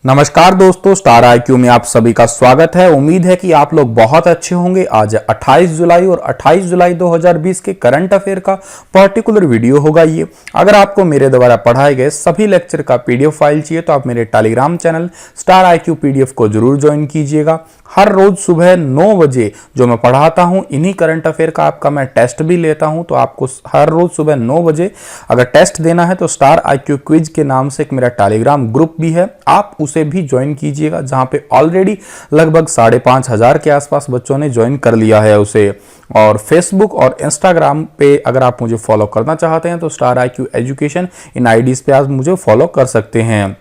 नमस्कार दोस्तों, star IQ में आप सभी का स्वागत है। उम्मीद है कि आप लोग बहुत अच्छे होंगे। आज 28 जुलाई और 28 जुलाई 2020 के करंट अफेयर का पर्टिकुलर वीडियो होगा ये। अगर आपको मेरे द्वारा पढ़ाए गए सभी लेक्चर का पीडीएफ फाइल चाहिए तो आप मेरे Telegram channel star IQ PDF को जरूर ज्वाइन कीजिएगा। हर रोज सुबह 9 बजे जो मैं पढ़ाता हूं, इन्हीं करंट अफेयर का आपका मैं टेस्ट भी लेता हूं। तो आपको हर रोज सुबह 9 बजे अगर टेस्ट देना है तो स्टार आईक्यू क्विज के नाम से एक मेरा टेलीग्राम ग्रुप भी है, आप उसे भी ज्वाइन कीजिएगा, जहां पे ऑलरेडी लगभग 5,500 के आसपास बच्चों ने ज्वाइन कर लिया है उसे। और फेसबुक और इंस्टाग्राम पे अगर आप मुझे फॉलो करना चाहते हैं तो स्टार आईक्यू एजुकेशन इन आईडीज पे आप मुझे फॉलो कर सकते हैं।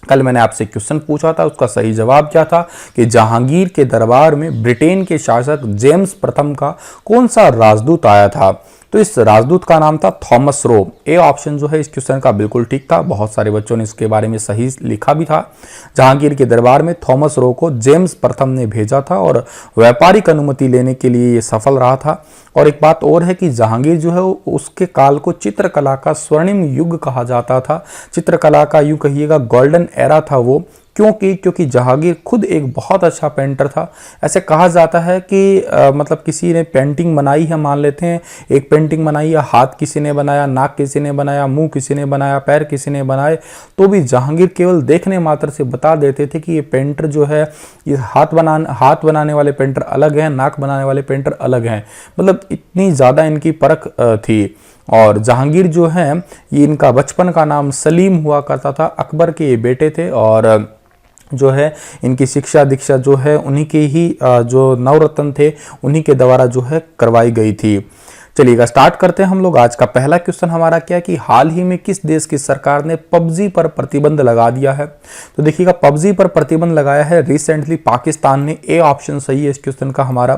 कल मैंने आपसे क्वेश्चन पूछा था, उसका सही जवाब क्या था कि जहांगीर के दरबार में ब्रिटेन के शासक जेम्स प्रथम का कौन सा राजदूत आया था। तो इस राजदूत का नाम था थॉमस रो। ए ऑप्शन जो है इस क्वेश्चन का बिल्कुल ठीक था। बहुत सारे बच्चों ने इसके बारे में सही लिखा भी था। जहांगीर के दरबार में थॉमस रो को जेम्स प्रथम ने भेजा था और व्यापारिक अनुमति लेने के लिए ये सफल रहा था। और एक बात और है कि जहांगीर जो है उसके काल को चित्रकला का स्वर्णिम युग कहा जाता था। चित्रकला का यूं कहिएगा गोल्डन एरा था वो। क्योंकि जहांगीर खुद एक बहुत अच्छा पेंटर था। ऐसे कहा जाता है कि मतलब किसी ने पेंटिंग बनाई है, मान लेते हैं एक पेंटिंग बनाई है, हाथ किसी ने बनाया, नाक किसी ने बनाया, मुंह किसी ने बनाया, पैर किसी ने बनाए, तो भी जहांगीर केवल देखने मात्र से बता देते थे कि ये पेंटर जो है, ये हाथ बनाने वाले पेंटर अलग हैं, नाक बनाने वाले पेंटर अलग हैं। मतलब इतनी ज़्यादा इनकी परख थी। और जहांगीर जो है ये इनका बचपन का नाम सलीम हुआ करता था। अकबर के ये बेटे थे और जो है इनकी शिक्षा दीक्षा जो है उन्हीं के ही जो नवरत्न थे उन्हीं के द्वारा जो है करवाई गई थी। चलिएगा स्टार्ट करते हैं हम लोग। आज का पहला क्वेश्चन हमारा क्या है कि हाल ही में किस देश की सरकार ने पबजी पर प्रतिबंध लगा दिया है। तो देखिएगा पबजी पर प्रतिबंध लगाया है रिसेंटली पाकिस्तान ने। ए ऑप्शन सही है इस क्वेश्चन का हमारा।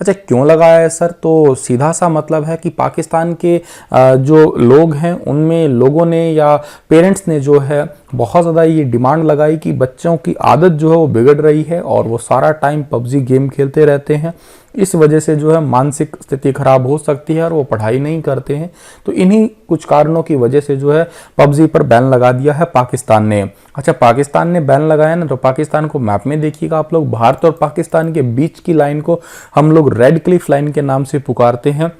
अच्छा, क्यों लगाया है सर? तो सीधा सा मतलब है कि पाकिस्तान के जो लोग हैं उनमें लोगों ने या पेरेंट्स ने जो है बहुत ज़्यादा ये डिमांड लगाई कि बच्चों की आदत जो है वो बिगड़ रही है और वो सारा टाइम पबजी गेम खेलते रहते हैं। इस वजह से जो है मानसिक स्थिति खराब हो सकती है और वो पढ़ाई नहीं करते हैं। तो इन्हीं कुछ कारणों की वजह से जो है पबजी पर बैन लगा दिया है पाकिस्तान ने। अच्छा, पाकिस्तान ने बैन लगाया ना, तो पाकिस्तान को मैप में देखिएगा आप लोग, भारत और पाकिस्तान के बीच की लाइन को हम लोग रेड क्लिफ लाइन के नाम से पुकारते हैं।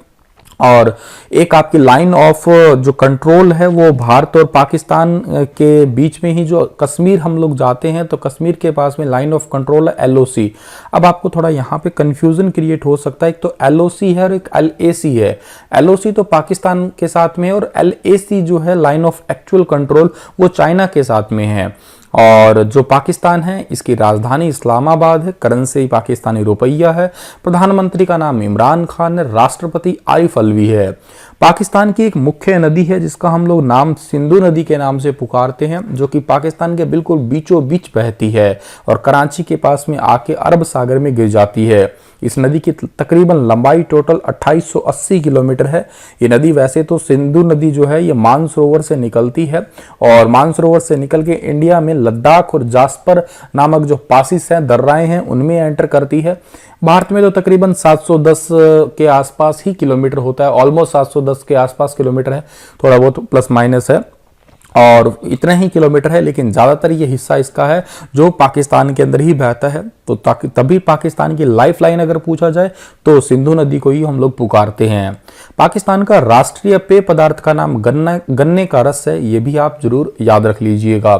और एक आपकी लाइन ऑफ जो कंट्रोल है वो भारत और पाकिस्तान के बीच में ही, जो कश्मीर हम लोग जाते हैं तो कश्मीर के पास में लाइन ऑफ कंट्रोल है एलओसी। अब आपको थोड़ा यहाँ पे कंफ्यूजन क्रिएट हो सकता है, एक तो एलओसी है और एक एलएसी है। एलओसी तो पाकिस्तान के साथ में और एलएसी जो है लाइन ऑफ एक्चुअल कंट्रोल वो चाइना के साथ में है। और जो पाकिस्तान है इसकी राजधानी इस्लामाबाद है, करेंसी पाकिस्तानी रुपया है, प्रधानमंत्री का नाम इमरान खान है, राष्ट्रपति आरिफ अलवी है। पाकिस्तान की एक मुख्य नदी है जिसका हम लोग नाम सिंधु नदी के नाम से पुकारते हैं, जो कि पाकिस्तान के बिल्कुल बीचों बीच बहती है और कराची के पास में आके अरब सागर में गिर जाती है। इस नदी की तकरीबन लंबाई टोटल 2880 किलोमीटर है। ये नदी वैसे तो सिंधु नदी जो है ये मानसरोवर से निकलती है और मानसरोवर से निकल के इंडिया में लद्दाख और जास्पर नामक जो पासिस हैं, दर्राएं हैं, उनमें एंटर करती है। भारत में तो तकरीबन 710 के आसपास ही किलोमीटर होता है, ऑलमोस्ट 710 के आसपास किलोमीटर है, थोड़ा बहुत प्लस माइनस है और इतना ही किलोमीटर है, लेकिन ज़्यादातर ये हिस्सा इसका है जो पाकिस्तान के अंदर ही बहता है। तो तभी पाकिस्तान की लाइफ लाइन अगर पूछा जाए तो सिंधु नदी को ही हम लोग पुकारते हैं। पाकिस्तान का राष्ट्रीय पेय पदार्थ का नाम गन्ने का रस है, ये भी आप जरूर याद रख लीजिएगा।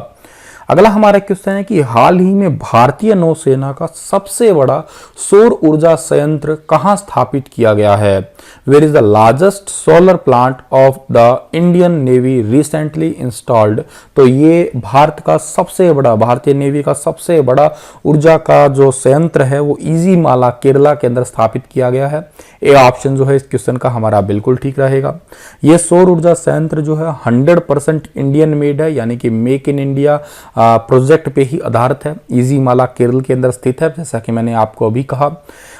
अगला हमारा क्वेश्चन है कि हाल ही में भारतीय नौसेना का सबसे बड़ा सौर ऊर्जा संयंत्र कहां स्थापित किया गया है। Where is the largest solar plant of the Indian navy recently installed. तो ये भारतीय नेवी का सबसे बड़ा ऊर्जा का जो संयंत्र है वो इजी माला केरला के अंदर स्थापित किया गया है। ए ऑप्शन जो है इस क्वेश्चन का हमारा बिल्कुल ठीक रहेगा। ये सौर ऊर्जा संयंत्र जो है 100% इंडियन मेड है, यानी कि मेक इन इंडिया प्रोजेक्ट पे ही आधारित है। इजी माला केरल के अंदर स्थित है, जैसा कि मैंने आपको अभी कहा।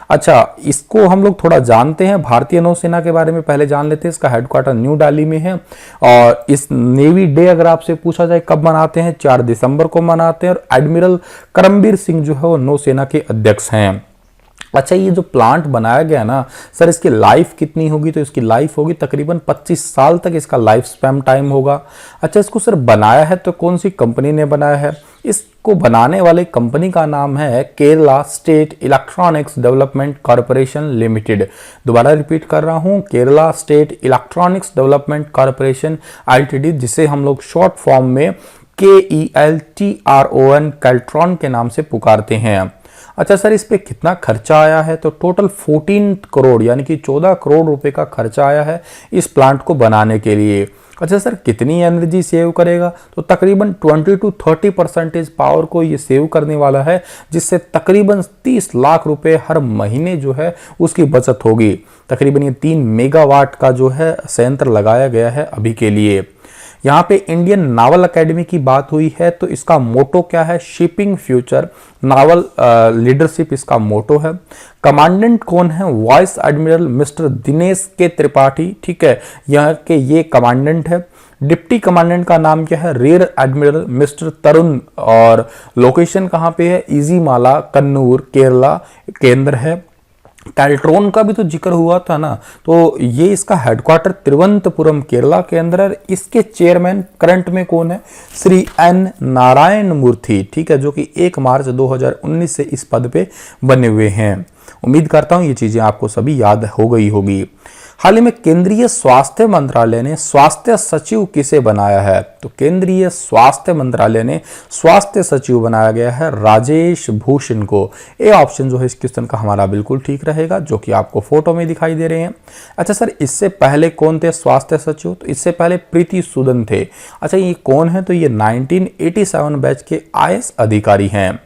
अच्छा, इसको हम लोग थोड़ा जानते हैं, भारतीय नौसेना के बारे में पहले जान लेते हैं। इसका हेडक्वार्टर न्यू दिल्ली में है और इस नेवी डे अगर आपसे पूछा जाए कब मनाते हैं, 4 दिसंबर को मनाते हैं और एडमिरल करमबीर सिंह जो है वो नौसेना के अध्यक्ष हैं। अच्छा, ये जो प्लांट बनाया गया ना सर, इसकी लाइफ कितनी होगी? तो इसकी लाइफ होगी तकरीबन 25 साल तक इसका लाइफ स्पैन टाइम होगा। अच्छा, इसको सर बनाया है तो कौन सी कंपनी ने बनाया है? इसको बनाने वाले कंपनी का नाम है Kerala state electronics development corporation limited. दोबारा रिपीट कर रहा हूं, Kerala state electronics development corporation limited, जिसे हम लोग शॉर्ट फॉर्म में KELTRON कैल्ट्रॉन के नाम से पुकारते हैं। अच्छा सर, इस पे कितना खर्चा आया है? तो टोटल 14 करोड़ यानी कि 14 करोड़ रुपए का खर्चा आया है इस प्लांट को बनाने के लिए। अच्छा सर, कितनी एनर्जी सेव करेगा? तो तकरीबन 20 to 30% पावर को ये सेव करने वाला है, जिससे तकरीबन 30 लाख रुपए हर महीने जो है उसकी बचत होगी। तकरीबन ये 3 मेगावाट का जो है संयंत्र लगाया गया है अभी के लिए। यहाँ पे इंडियन नावल एकेडमी की बात हुई है, तो इसका मोटो क्या है? शिपिंग फ्यूचर नावल लीडरशिप इसका मोटो है। कमांडेंट कौन है? वाइस एडमिरल मिस्टर दिनेश के त्रिपाठी, ठीक है, यहाँ के ये कमांडेंट है। डिप्टी कमांडेंट का नाम क्या है? रियर एडमिरल मिस्टर तरुण, और लोकेशन कहाँ पे है? इजीमाला, कन्नूर, केरला केंद्र है। कैल्ट्रॉन का भी तो जिक्र हुआ था ना, तो ये इसका हेडक्वार्टर तिरुवनंतपुरम केरला के अंदर है। इसके चेयरमैन करंट में कौन है? श्री एन नारायण मूर्ति, ठीक है, जो कि 1 मार्च 2019 से इस पद पे बने हुए हैं। उम्मीद करता हूं ये चीजें आपको सभी याद हो गई होगी। हाल ही में केंद्रीय स्वास्थ्य मंत्रालय ने स्वास्थ्य सचिव किसे बनाया है? तो केंद्रीय स्वास्थ्य मंत्रालय ने स्वास्थ्य सचिव बनाया गया है राजेश भूषण को। ए ऑप्शन जो है इस क्वेश्चन का हमारा बिल्कुल ठीक रहेगा, जो कि आपको फोटो में दिखाई दे रहे हैं। अच्छा सर, इससे पहले कौन थे स्वास्थ्य सचिव? तो इससे पहले प्रीति सूदन थे। अच्छा, ये कौन है? तो ये 1987 बैच के IAS अधिकारी हैं।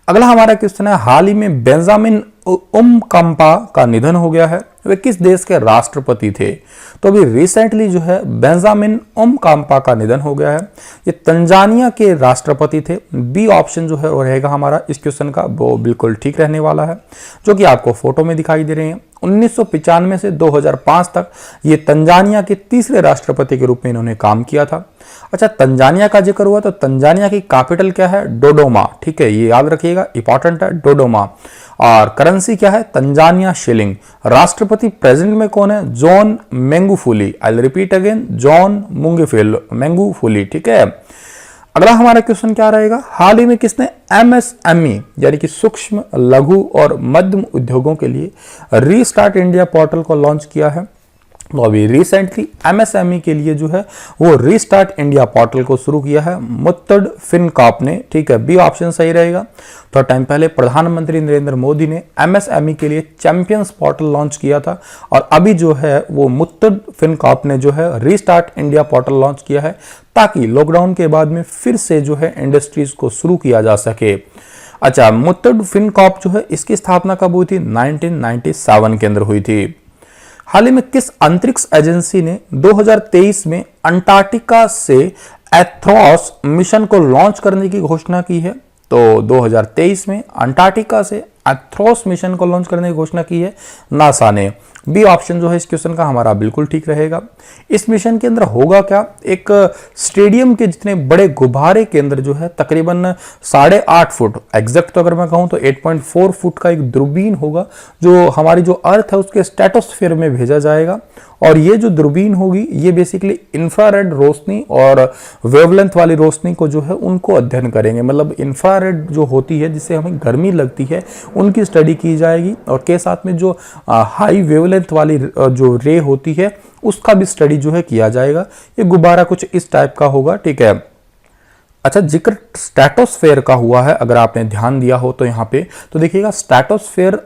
अगला हमारा क्वेश्चन है, हाल ही में बेंजामिन उमकंपा का निधन हो गया है, वे किस देश के राष्ट्रपति थे? तो अभी रिसेंटली जो है बेंजामिन उमकंपा का निधन हो गया है। ये तंजानिया के राष्ट्रपति थे। बी ऑप्शन जो है वो रहेगा हमारा इस क्वेश्चन का, वो बिल्कुल ठीक रहने वाला है, जो कि आपको फोटो में दिखाई दे रहे हैं। 1995 से 2005 तक ये तंजानिया के तीसरे राष्ट्रपति के रूप में इन्होंने काम किया था। अच्छा, तंजानिया का जिक्र हुआ तो तंजानिया की कैपिटल क्या है? डोडोमा, ठीक है, ये याद रखिएगा, इंपॉर्टेंट है डोडोमा। और करेंसी क्या है? Tanzania shilling. राष्ट्रपति प्रेजेंट में कौन है? John Magufuli. I repeat again, John Magufuli, ठीक है। अगला हमारा क्वेश्चन क्या रहेगा? हाल ही में किसने MSME यानी कि सूक्ष्म, लघु और मध्यम उद्योगों के लिए रीस्टार्ट इंडिया पोर्टल को लॉन्च किया है? तो अभी रिसेंटली MSME के लिए जो है वो रीस्टार्ट इंडिया पोर्टल को शुरू किया है मुत्तड फिनकॉर्प ने, ठीक है, बी ऑप्शन सही रहेगा। थोड़ा टाइम पहले प्रधानमंत्री नरेंद्र मोदी ने MSME के लिए चैंपियंस पोर्टल लॉन्च किया था, और अभी जो है वो मुत्तड फिनकॉर्प ने जो है रीस्टार्ट इंडिया पोर्टल लॉन्च किया है, ताकि लॉकडाउन के बाद में फिर से जो है इंडस्ट्रीज को शुरू किया जा सके। अच्छा, मुत्तड फिनकॉर्प जो है इसकी स्थापना कब हुई थी? 1997 के अंदर हुई थी। हाल ही में किस अंतरिक्ष एजेंसी ने 2023 में अंटार्कटिका से एथ्रोस मिशन को लॉन्च करने की घोषणा की है? तो 2023 में अंटार्कटिका से एथ्रोस मिशन को लॉन्च करने की घोषणा की है नासा ने। बी ऑप्शन जो है इस क्वेश्चन का हमारा बिल्कुल ठीक रहेगा। इस मिशन के अंदर होगा क्या? एक स्टेडियम के जितने बड़े गुब्बारे के अंदर जो है तकरीबन 8.5 फुट, एग्जैक्ट तो अगर मैं कहूं तो 8.4 फुट का एक दूरबीन होगा, जो हमारी जो अर्थ है उसके स्ट्रेटोस्फीयर में भेजा जाएगा। और ये जो दूरबीन होगी ये बेसिकली इंफ्रारेड रोशनी और वेवलेंथ वाली रोशनी को जो है उनको अध्ययन करेंगे। मतलब इंफ्रारेड जो होती है जिससे हमें गर्मी लगती है उनकी स्टडी की जाएगी, और के साथ में जो हाई वेवलेंथ वाली जो रे होती है उसका भी स्टडी जो है किया जाएगा। ये गुब्बारा कुछ इस टाइप का होगा, ठीक है। अच्छा, जिक्र स्ट्रेटोस्फेयर का हुआ है, अगर आपने ध्यान दिया हो तो यहाँ पे तो देखिएगा स्ट्रेटोस्फेयर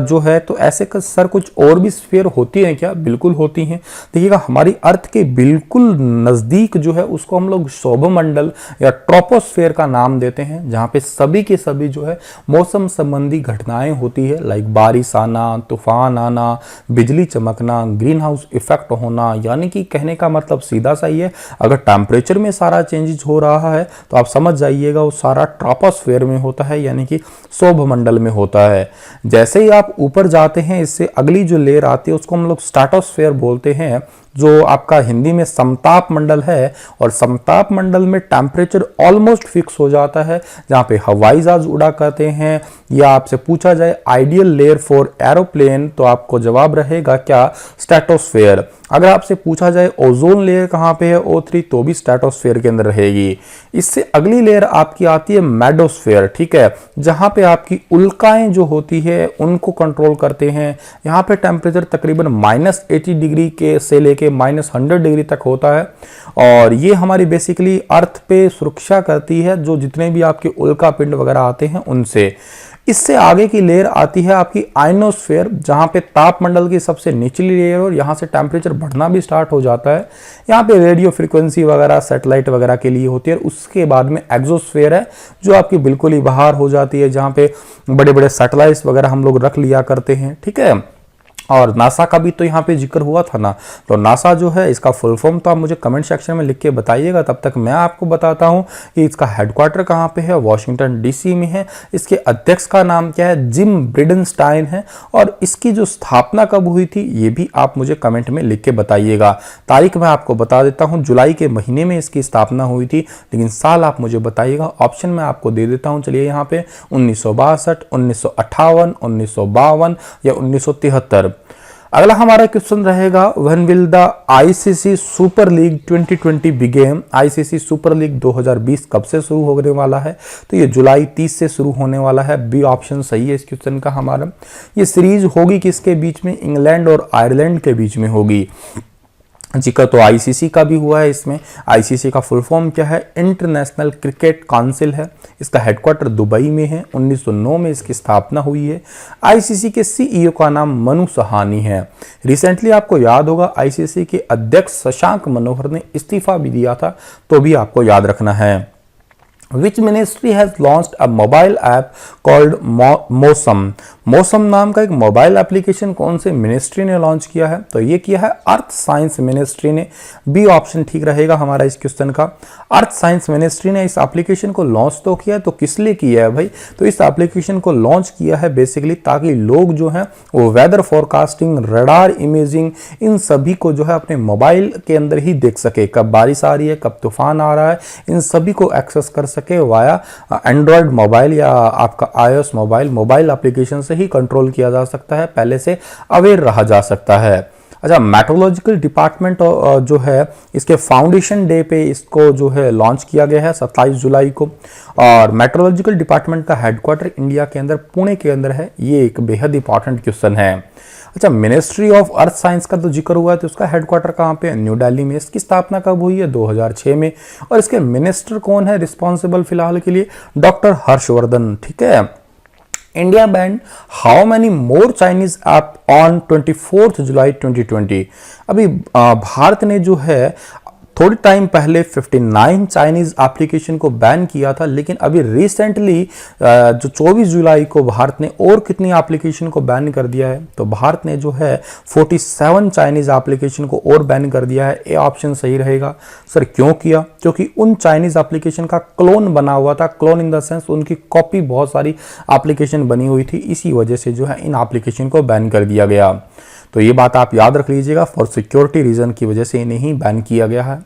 जो है, तो ऐसे सर कुछ और भी स्फीयर होती हैं क्या? बिल्कुल होती हैं। देखिएगा हमारी अर्थ के बिल्कुल नज़दीक जो है उसको हम लोग सौभमंडल या ट्रोपोस्फेयर का नाम देते हैं, जहाँ पे सभी के सभी जो है मौसम संबंधी घटनाएं होती है, लाइक बारिश आना, तूफान आना, बिजली चमकना, ग्रीन हाउस इफेक्ट होना। यानी कि कहने का मतलब सीधा सा ही है, अगर टेम्परेचर में सारा चेंजेस हो रहा है तो आप समझ जाइएगा वो सारा ट्रोपोस्फेयर में होता है, यानी कि सौभमंडल में होता है। जैसे ही आप ऊपर जाते हैं इससे अगली जो लेयर आती है उसको हम लोग स्ट्रेटोस्फेयर बोलते हैं, जो आपका हिंदी में समताप मंडल है, और समताप मंडल में टेम्परेचर ऑलमोस्ट फिक्स हो जाता है, जहाँ पे हवाई जहाज उड़ा करते हैं। या आपसे पूछा जाए आइडियल लेयर फॉर एरोप्लेन, तो आपको जवाब रहेगा क्या, स्ट्रेटोस्फेयर। अगर आपसे पूछा जाए ओजोन लेयर कहाँ पे है, O3, तो भी स्ट्रेटोस्फेयर के अंदर रहेगी। इससे अगली लेयर आपकी आती है मेडोस्फेयर, ठीक है, जहां पे आपकी उल्काएं जो होती है उनको कंट्रोल करते हैं। यहाँ पे टेम्परेचर तकरीबन -80 डिग्री के से लेके -100 डिग्री तक होता है, और ये हमारी बेसिकली अर्थ पे सुरक्षा करती है जो जितने भी आपके उल्का पिंड वगैरह आते हैं उनसे। इससे आगे की लेयर आती है आपकी आयनोस्फेयर, जहां पे तापमंडल की सबसे निचली लेयर, और यहां से टेम्परेचर बढ़ना भी स्टार्ट हो जाता है। यहाँ पे रेडियो फ्रीक्वेंसी वगैरह सैटेलाइट वगैरह के लिए होती है। उसके बाद में एक्सोस्फेयर है जो आपकी बिल्कुल ही बाहर हो जाती है, जहां पे बड़े बड़े सैटेलाइट्स वगैरह हम लोग रख लिया करते हैं, ठीक है। और नासा का भी तो यहाँ पे जिक्र हुआ था ना, तो नासा जो है इसका फुल फॉर्म तो आप मुझे कमेंट सेक्शन में लिख के बताइएगा। तब तक मैं आपको बताता हूँ कि इसका हेडक्वार्टर कहाँ पे है, वॉशिंगटन डीसी में है। इसके अध्यक्ष का नाम क्या है, जिम ब्रिडेनस्टाइन है। और इसकी जो स्थापना कब हुई थी ये भी आप मुझे कमेंट में लिख के बताइएगा। तारीख मैं आपको बता देता हूँ, जुलाई के महीने में इसकी स्थापना हुई थी, लेकिन साल आप मुझे बताइएगा। ऑप्शन मैं आपको दे देता हूँ, चलिए यहाँ पे 1962, 1958, 1952 या 1973। अगला हमारा क्वेश्चन रहेगा, when will the ICC super league 2020 begin. ICC super league 2020 कब से शुरू होने वाला है, तो ये जुलाई 30 से शुरू होने वाला है। बी ऑप्शन सही है इस क्वेश्चन का हमारा। ये सीरीज होगी किसके बीच में, इंग्लैंड और आयरलैंड के बीच में होगी। जिक्र तो आईसीसी का भी हुआ है इसमें। आईसीसी का फुल फॉर्म क्या है, इंटरनेशनल क्रिकेट काउंसिल है। इसका हेडक्वार्टर दुबई में है। 1909 में इसकी स्थापना हुई है। आईसीसी के सीईओ का नाम मनु सहानी है। रिसेंटली आपको याद होगा आईसीसी के अध्यक्ष शशांक मनोहर ने इस्तीफा भी दिया था, तो भी आपको याद रखना है। Which ministry has launched a mobile app called मौसम। मौसम नाम का एक मोबाइल एप्लीकेशन कौन से मिनिस्ट्री ने लॉन्च किया है, तो ये किया है अर्थ साइंस मिनिस्ट्री ने। बी ऑप्शन ठीक रहेगा हमारा इस क्वेश्चन का। अर्थ साइंस मिनिस्ट्री ने इस एप्लीकेशन को लॉन्च तो किया है, तो किस लिए किया है भाई, तो इस एप्लीकेशन को लॉन्च किया है बेसिकली ताकि लोग जो हैं वो वेदर फोरकास्टिंग, रडार इमेजिंग, इन सभी को जो है अपने मोबाइल के अंदर ही देख सके। कब बारिश आ रही है, कब तूफान आ रहा है, इन सभी को एक्सेस कर सके वाया एंड्रॉयड मोबाइल या आपका iOS मोबाइल एप्लीकेशन से ही कंट्रोल किया जा सकता है, पहले से अवेयर रहा जा सकता है। अच्छा, मेट्रोलॉजिकल डिपार्टमेंट जो है इसके फाउंडेशन डे पे इसको जो है लॉन्च किया गया है 27 जुलाई को। और मेट्रोलॉजिकल डिपार्टमेंट का हेडक्वार्टर इंडिया के अंदर पुणे के अंदर है। ये एक बेहद इंपॉर्टेंट क्वेश्चन है। अच्छा, मिनिस्ट्री ऑफ अर्थ साइंस का तो जिक्र हुआ है, तो उसका हेडक्वार्टर कहाँ पे है, न्यू दिल्ली में। इसकी स्थापना कब हुई है, 2006 में। और इसके मिनिस्टर कौन है रिस्पॉन्सिबल फिलहाल के लिए, डॉक्टर हर्षवर्धन, ठीक है। India band how many more Chinese app on 24 जुलाई 2020। अभी भारत ने जो है थोड़ी टाइम पहले 59 चाइनीज एप्लीकेशन को बैन किया था, लेकिन अभी रिसेंटली जो 24 जुलाई को भारत ने और कितनी एप्लीकेशन को बैन कर दिया है, तो भारत ने जो है 47 चाइनीज एप्लीकेशन को और बैन कर दिया है। ये ऑप्शन सही रहेगा। सर क्यों किया, क्योंकि उन चाइनीज एप्लीकेशन का क्लोन बना हुआ था। क्लोन इन द सेंस उनकी कॉपी बहुत सारी एप्लीकेशन बनी हुई थी, इसी वजह से जो है इन एप्लीकेशन को बैन कर दिया गया। तो ये बात आप याद रख लीजिएगा, फॉर सिक्योरिटी रीजन की वजह से इन्हें ही बैन किया गया है।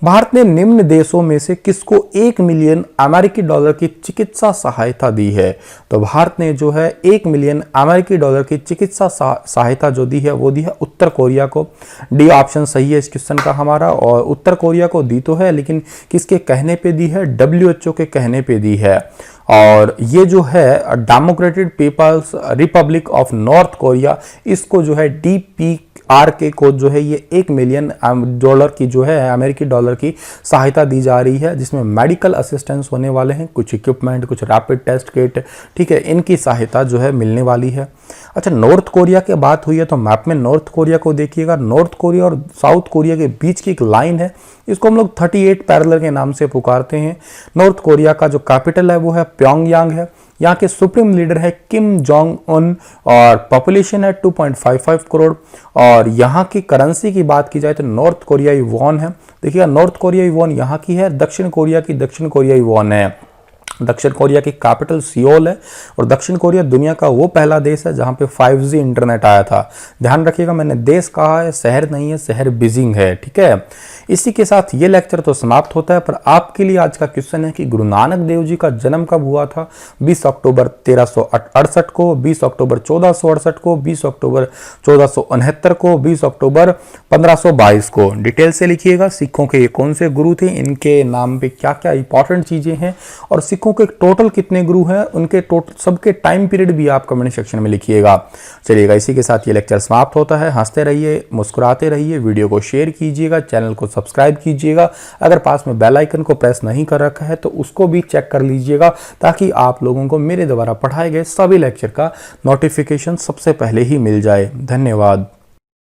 भारत ने निम्न देशों में से किसको 1 मिलियन अमेरिकी डॉलर की चिकित्सा सहायता दी है, तो भारत ने जो है 1 मिलियन अमेरिकी डॉलर की चिकित्सा सहायता जो दी है वो दी है उत्तर कोरिया को। डी ऑप्शन सही है इस क्वेश्चन का हमारा। और उत्तर कोरिया को दी तो है, लेकिन किसके कहने पे दी है, WHO के कहने पे दी है। और ये जो है Democratic People's Republic of North Korea, इसको जो है DPRK को जो है ये 1 मिलियन डॉलर की जो है अमेरिकी डॉलर की सहायता दी जा रही है, जिसमें मेडिकल असिस्टेंस होने वाले हैं, कुछ इक्विपमेंट, कुछ रैपिड टेस्ट किट, ठीक है, इनकी सहायता जो है मिलने वाली है। अच्छा, नॉर्थ कोरिया की बात हुई है तो मैप में नॉर्थ कोरिया को देखिएगा। नॉर्थ कोरिया और साउथ कोरिया के बीच की एक लाइन है, इसको हम लोग 38 पैरेलल के नाम से पुकारते हैं। नॉर्थ कोरिया का जो कैपिटल है वो है प्योंगयांग है। यहाँ के सुप्रीम लीडर है किम जोंग उन और पॉपुलेशन है 2.55 करोड़। और यहाँ की करेंसी की बात की जाए तो नॉर्थ कोरियाई वॉन है। देखिएगा, नॉर्थ कोरियाई वॉन यहाँ की है, दक्षिण कोरिया की दक्षिण कोरियाई वॉन है। दक्षिण कोरिया की कैपिटल सियोल है और दक्षिण कोरिया दुनिया का वो पहला देश है जहां पे 5G इंटरनेट आया था। ध्यान रखिएगा, मैंने देश कहा है, शहर नहीं है, शहर बीजिंग है, ठीक है। इसी के साथ ये लेक्चर तो समाप्त होता है, पर आपके लिए आज का क्वेश्चन है कि गुरु नानक देव जी का जन्म कब हुआ था? 20 अक्टूबर 1368 को, 20 अक्टूबर 1468 को, 20 अक्टूबर 1469 को, 20 अक्टूबर 1522 को। डिटेल से लिखिएगा। सिखों के ये कौन से गुरु थे, इनके नाम पे क्या क्या इंपॉर्टेंट चीजें हैं, और सिखों के टोटल कितने गुरु हैं, उनके टोटल सबके टाइम पीरियड भी आप कमेंट सेक्शन में लिखिएगा। चलिएगा, इसी के साथ ये लेक्चर समाप्त होता है। हंसते रहिए, मुस्कुराते रहिए, वीडियो को शेयर कीजिएगा, चैनल को सब्सक्राइब कीजिएगा। अगर पास में बेल आइकन को प्रेस नहीं कर रखा है तो उसको भी चेक कर लीजिएगा, ताकि आप लोगों को मेरे द्वारा पढ़ाए गए सभी लेक्चर का नोटिफिकेशन सबसे पहले ही मिल जाए। धन्यवाद।